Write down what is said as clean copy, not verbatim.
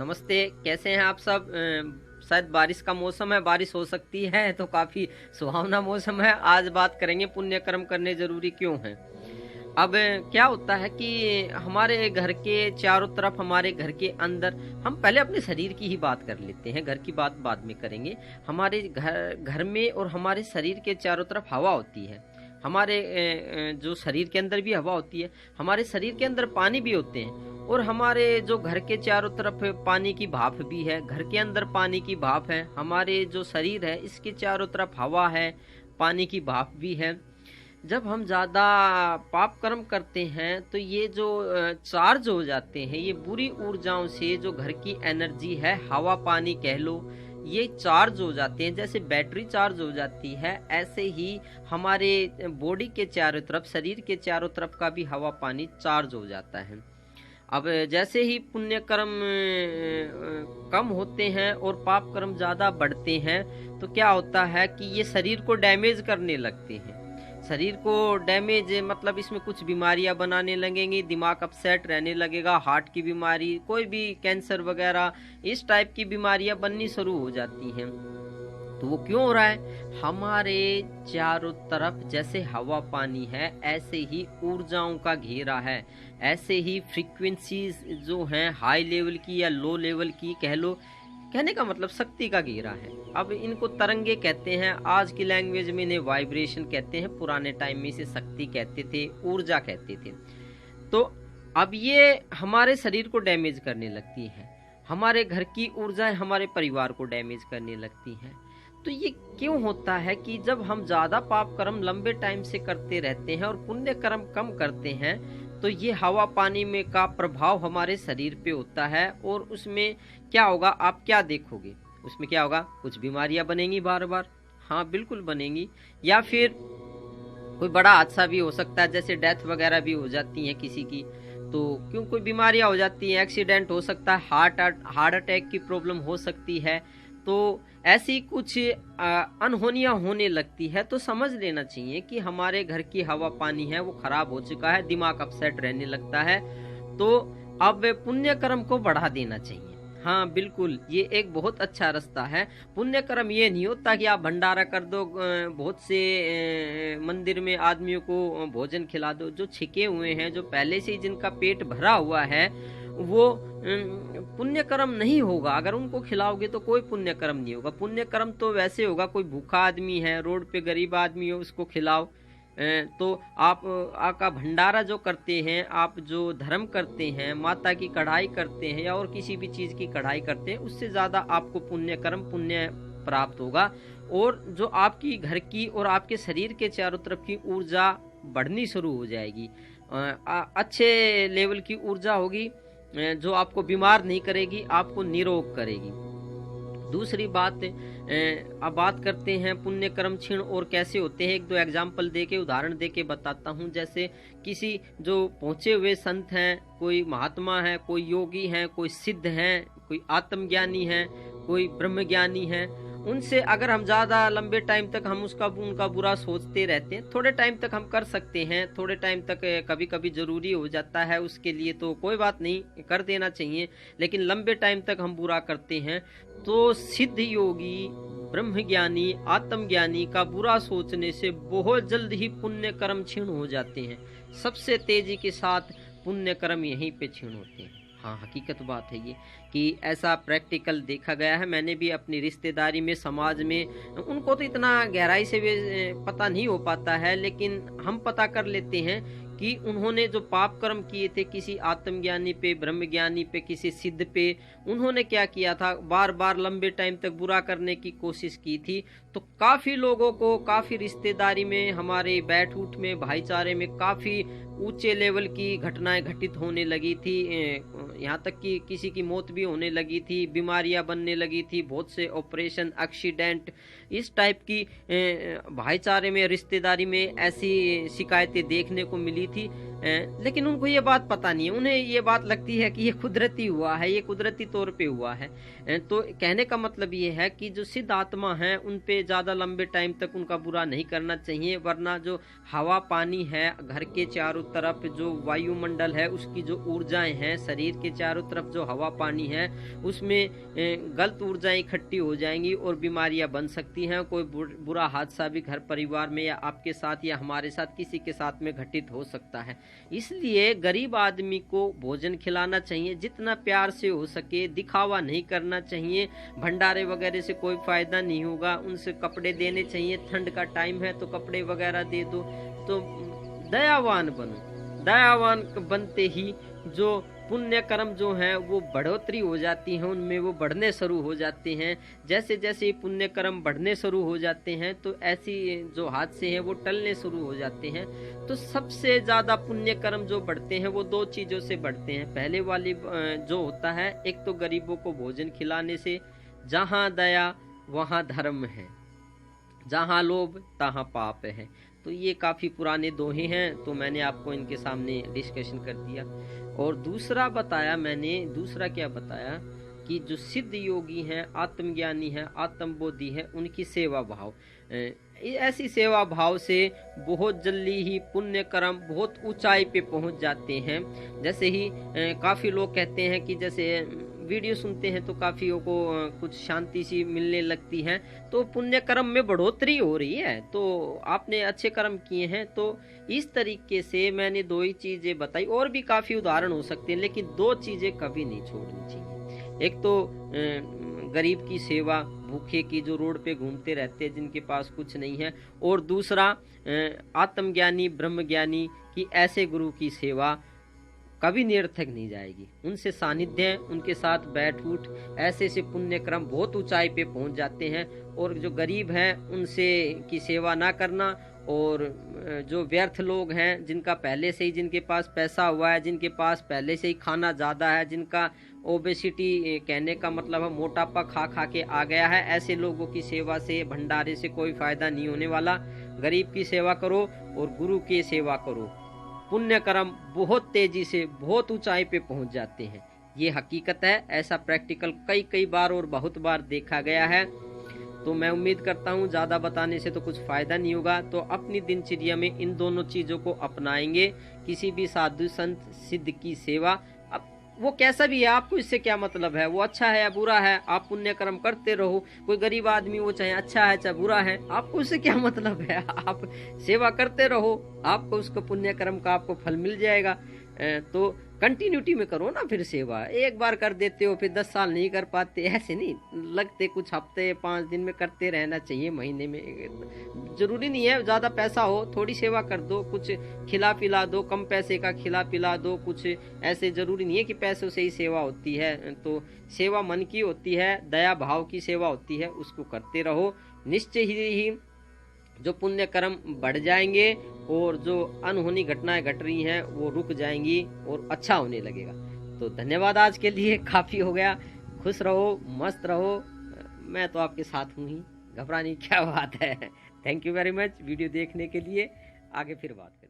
नमस्ते, कैसे हैं आप सब। शायद बारिश का मौसम है, बारिश हो सकती है तो काफ़ी सुहावना मौसम है। आज बात करेंगे पुण्य कर्म करने ज़रूरी क्यों हैं। अब क्या होता है कि हमारे घर के चारों तरफ, हमारे घर के अंदर, हम पहले अपने शरीर की ही बात कर लेते हैं, घर की बात बाद में करेंगे। हमारे घर घर में और हमारे शरीर के चारों तरफ हवा होती है। हमारे जो शरीर के अंदर भी हवा होती है, हमारे शरीर के अंदर पानी भी होते हैं, और हमारे जो घर के चारों तरफ पानी की भाप भी है, घर के अंदर पानी की भाप है। हमारे जो शरीर है इसके चारों तरफ हवा है, पानी की भाप भी है। जब हम ज़्यादा पाप कर्म करते हैं तो ये जो चार्ज हो जाते हैं, ये बुरी ऊर्जाओं से जो घर की एनर्जी है, हवा पानी कह लो, ये चार्ज हो जाते हैं। जैसे बैटरी चार्ज हो जाती है, ऐसे ही हमारे बॉडी के चारों तरफ, शरीर के चारों तरफ का भी हवा पानी चार्ज हो जाता है। अब जैसे ही पुण्य कर्म कम होते हैं और पाप कर्म ज़्यादा बढ़ते हैं तो क्या होता है कि ये शरीर को डैमेज करने लगते हैं। शरीर को डैमेज मतलब इसमें कुछ बीमारियां बनाने लगेंगी, दिमाग अपसेट रहने लगेगा, हार्ट की बीमारी, कोई भी कैंसर वगैरह, इस टाइप की बीमारियां बननी शुरू हो जाती हैं। तो वो क्यों हो रहा है? हमारे चारों तरफ जैसे हवा पानी है, ऐसे ही ऊर्जाओं का घेरा है, ऐसे ही फ्रीक्वेंसीज जो हैं, हाई लेवल की या लो लेवल की कह लो, कहने का मतलब शक्ति का घेरा है। अब इनको तरंगे कहते हैं, आज की लैंग्वेज में इन्हें वाइब्रेशन कहते हैं, पुराने टाइम में इसे शक्ति कहते थे, ऊर्जा कहते थे। तो अब ये हमारे शरीर को डैमेज करने लगती है, हमारे घर की ऊर्जाएं हमारे परिवार को डैमेज करने लगती हैं। तो ये क्यों होता है कि जब हम ज़्यादा पाप कर्म लंबे टाइम से करते रहते हैं और पुण्य कर्म कम करते हैं, तो ये हवा पानी में का प्रभाव हमारे शरीर पे होता है। और उसमें क्या होगा, आप क्या देखोगे, उसमें क्या होगा, कुछ बीमारियां बनेंगी बार बार, हाँ बिल्कुल बनेंगी, या फिर कोई बड़ा हादसा भी हो सकता है, जैसे डेथ वगैरह भी हो जाती है किसी की। तो क्यों कोई बीमारियां हो जाती हैं, एक्सीडेंट हो सकता है, हार्ट अटैक की प्रॉब्लम हो सकती है। तो ऐसी कुछ अनहोनियां होने लगती है, तो समझ लेना चाहिए कि हमारे घर की हवा पानी है वो खराब हो चुका है, दिमाग अपसेट रहने लगता है। तो अब पुण्य कर्म को बढ़ा देना चाहिए। हाँ बिल्कुल, ये एक बहुत अच्छा रास्ता है। पुण्य कर्म ये नहीं होता कि आप भंडारा कर दो, बहुत से मंदिर में आदमियों को भोजन खिला दो। जो छिके हुए हैं, जो पहले से ही जिनका पेट भरा हुआ है, वो पुण्य कर्म नहीं होगा। अगर उनको खिलाओगे तो कोई पुण्य कर्म नहीं होगा। पुण्य कर्म तो वैसे होगा, कोई भूखा आदमी है, रोड पे गरीब आदमी हो, उसको खिलाओ। तो आप आपका भंडारा जो करते हैं, आप जो धर्म करते हैं, माता की कढ़ाई करते हैं या और किसी भी चीज़ की कढ़ाई करते हैं, उससे ज़्यादा आपको पुण्य कर्म, पुण्य प्राप्त होगा। और जो आपकी घर की और आपके शरीर के चारों तरफ की ऊर्जा बढ़नी शुरू हो जाएगी, अच्छे लेवल की ऊर्जा होगी, जो आपको बीमार नहीं करेगी, आपको निरोग करेगी। दूसरी बात, अब बात करते हैं पुण्य कर्म क्षीण और कैसे होते हैं। एक दो एग्जाम्पल दे के, उदाहरण दे के बताता हूँ। जैसे किसी जो पहुँचे हुए संत हैं, कोई महात्मा है, कोई योगी हैं, कोई सिद्ध हैं, कोई आत्मज्ञानी है, कोई ब्रह्मज्ञानी है, उनसे अगर हम ज़्यादा लंबे टाइम तक हम उनका बुरा सोचते रहते हैं, थोड़े टाइम तक हम कर सकते हैं, थोड़े टाइम तक कभी कभी ज़रूरी हो जाता है, उसके लिए तो कोई बात नहीं, कर देना चाहिए। लेकिन लंबे टाइम तक हम बुरा करते हैं तो सिद्ध योगी, ब्रह्मज्ञानी, आत्मज्ञानी का बुरा सोचने से बहुत जल्द ही पुण्य कर्म क्षीण हो जाते हैं। सबसे तेजी के साथ पुण्य कर्म यहीं पे क्षीण होते हैं। हाँ, हकीकत बात है ये, कि ऐसा प्रैक्टिकल देखा गया है। मैंने भी अपनी रिश्तेदारी में, समाज में, उनको तो इतना गहराई से भी पता नहीं हो पाता है, लेकिन हम पता कर लेते हैं कि उन्होंने जो पाप कर्म किए थे, किसी आत्मज्ञानी पे, ब्रह्मज्ञानी पे, किसी सिद्ध पे, उन्होंने क्या किया था, बार बार लंबे टाइम तक बुरा करने की कोशिश की थी। तो काफ़ी लोगों को, काफ़ी रिश्तेदारी में, हमारे बैठ उठ में, भाईचारे में काफ़ी ऊंचे लेवल की घटनाएं घटित होने लगी थी। यहाँ तक कि किसी की मौत भी होने लगी थी, बीमारियां बनने लगी थी, बहुत से ऑपरेशन, एक्सीडेंट, इस टाइप की भाईचारे में, रिश्तेदारी में ऐसी शिकायतें देखने को मिली थी, लेकिन उनको ये बात पता नहीं है। उन्हें ये बात लगती है कि ये कुदरती हुआ है, ये कुदरती तौर पे हुआ है। तो कहने का मतलब ये है कि जो सिद्ध आत्मा है उन पे ज़्यादा लंबे टाइम तक उनका बुरा नहीं करना चाहिए, वरना जो हवा पानी है, घर के चारों तरफ जो वायुमंडल है, उसकी जो ऊर्जाएं हैं, शरीर के चारों तरफ जो हवा पानी है, उसमें गलत ऊर्जाएं इकट्ठी हो जाएंगी और बीमारियां बन सकती हैं। कोई बुरा हादसा भी घर परिवार में या आपके साथ या हमारे साथ किसी के साथ में घटित हो सकता है। इसलिए गरीब आदमी को भोजन खिलाना चाहिए, जितना प्यार से हो सके, दिखावा नहीं करना चाहिए। भंडारे वगैरह से कोई फायदा नहीं होगा, उनसे कपड़े देने चाहिए, ठंड का टाइम है तो कपड़े वगैरह दे दो। तो दयावान बनो, दयावान बनते ही जो पुण्य कर्म जो हैं वो बढ़ोतरी हो जाती है, उनमें वो बढ़ने शुरू हो जाते हैं। जैसे जैसे पुण्य कर्म बढ़ने शुरू हो जाते हैं तो ऐसी जो हादसे हैं वो टलने शुरू हो जाते हैं। तो सबसे ज़्यादा पुण्य कर्म जो बढ़ते हैं वो दो चीज़ों से बढ़ते हैं। पहले वाली जो होता है, एक तो गरीबों को भोजन खिलाने से, जहाँ दया वहाँ धर्म है, जहाँ लोभ तहाँ पाप है। तो ये काफ़ी पुराने दोहे हैं, तो मैंने आपको इनके सामने डिस्कशन कर दिया। और दूसरा बताया मैंने, दूसरा क्या बताया कि जो सिद्ध योगी हैं, आत्मज्ञानी हैं, आत्मबोधि हैं, उनकी सेवा भाव, ऐसी सेवा भाव से बहुत जल्दी ही पुण्य कर्म बहुत ऊंचाई पे पहुंच जाते हैं। जैसे ही काफ़ी लोग कहते हैं कि जैसे वीडियो सुनते हैं तो काफियों को कुछ शांति सी मिलने लगती है, तो पुण्य कर्म में बढ़ोतरी हो रही है, तो आपने अच्छे कर्म किए हैं। तो इस तरीके से मैंने दो ही चीजें बताई, और भी काफी उदाहरण हो सकते हैं, लेकिन दो चीजें कभी नहीं छोड़नी चाहिए। एक तो गरीब की सेवा, भूखे की जो रोड पे घूमते रहते हैं जिनके पास कुछ नहीं है, और दूसरा आत्मज्ञानी ब्रह्मज्ञानी की ऐसे गुरु की सेवा कभी निरर्थक नहीं जाएगी। उनसे सानिध्य, उनके साथ बैठ उठ, ऐसे से पुण्य क्रम बहुत ऊंचाई पे पहुंच जाते हैं। और जो गरीब हैं उनसे की सेवा ना करना, और जो व्यर्थ लोग हैं जिनका पहले से ही, जिनके पास पैसा हुआ है, जिनके पास पहले से ही खाना ज़्यादा है, जिनका ओबेसिटी कहने का मतलब है मोटापा खा खा के आ गया है, ऐसे लोगों की सेवा से, भंडारे से कोई फायदा नहीं होने वाला। गरीब की सेवा करो और गुरु की सेवा करो, पुण्य कर्म बहुत तेजी से बहुत ऊंचाई पे पहुंच जाते हैं। ये हकीकत है, ऐसा प्रैक्टिकल कई कई बार और बहुत बार देखा गया है। तो मैं उम्मीद करता हूँ ज़्यादा बताने से तो कुछ फ़ायदा नहीं होगा, तो अपनी दिनचर्या में इन दोनों चीज़ों को अपनाएंगे। किसी भी साधु संत सिद्ध की सेवा, अब वो कैसा भी है, आपको इससे क्या मतलब है, वो अच्छा है या बुरा है, आप पुण्य कर्म करते रहो। कोई गरीब आदमी वो चाहे अच्छा है चाहे बुरा है, आपको इससे क्या मतलब है, आप सेवा करते रहो, आपको उसको पुण्य कर्म का आपको फल मिल जाएगा। तो कंटिन्यूटी में करो ना फिर सेवा। एक बार कर देते हो फिर 10 साल नहीं कर पाते, ऐसे नहीं लगते, कुछ हफ्ते 5 दिन में करते रहना चाहिए, महीने में। जरूरी नहीं है ज़्यादा पैसा हो, थोड़ी सेवा कर दो, कुछ खिला पिला दो, कम पैसे का खिला पिला दो कुछ। ऐसे जरूरी नहीं है कि पैसों से ही सेवा होती है। तो सेवा मन की होती है, दया भाव की सेवा होती है, उसको करते रहो। निश्चय ही जो पुण्य कर्म बढ़ जाएंगे और जो अनहोनी घटनाएं घट रही हैं वो रुक जाएंगी और अच्छा होने लगेगा। तो धन्यवाद, आज के लिए काफ़ी हो गया। खुश रहो, मस्त रहो, मैं तो आपके साथ हूँ ही, घबराने की क्या बात है। Thank you very much video देखने के लिए। आगे फिर बात।